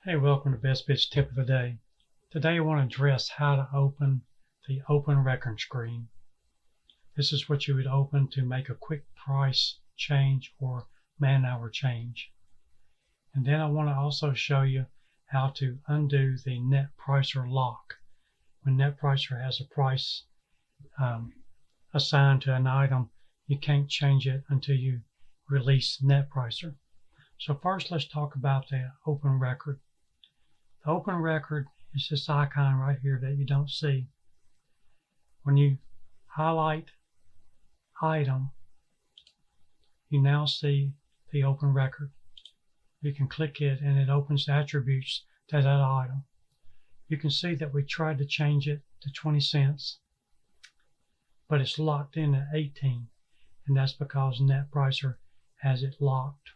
Hey, welcome to Best Bits Tip of the Day. Today I want to address how to open the Open Record screen. This is what you would open to make a quick price change or man-hour change. And then I want to also show you how to undo the NetPricer lock. When NetPricer has a price assigned to an item, you can't change it until you release NetPricer. So first let's talk about the Open Record. The Open Record is this icon right here that you don't see. When you highlight Item, you now see the Open Record. You can click it and it opens the attributes to that item. You can see that we tried to change it to 20 cents, but it's locked in at 18, and that's because NetPricer has it locked.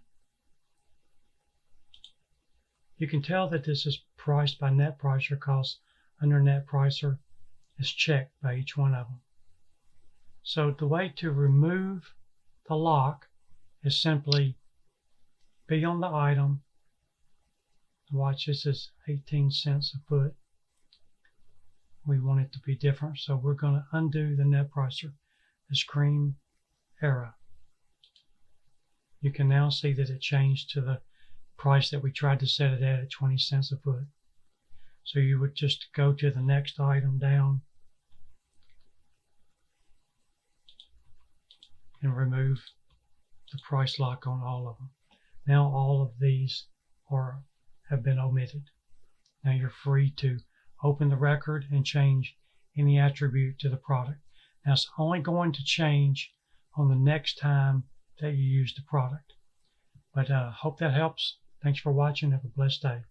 You can tell that this is priced by NetPricer because under NetPricer it's checked by each one of them. So the way to remove the lock is simply be on the item. Watch, this is 18 cents a foot. We want it to be different, so we're going to undo the NetPricer, this green arrow. You can now see that it changed to the price that we tried to set it at 20 cents a foot. So you would just go to the next item down and remove the price lock on all of them. Now all of these have been omitted. Now you're free to open the record and change any attribute to the product. Now it's only going to change on the next time that you use the product. But hope that helps. Thanks for watching. Have a blessed day.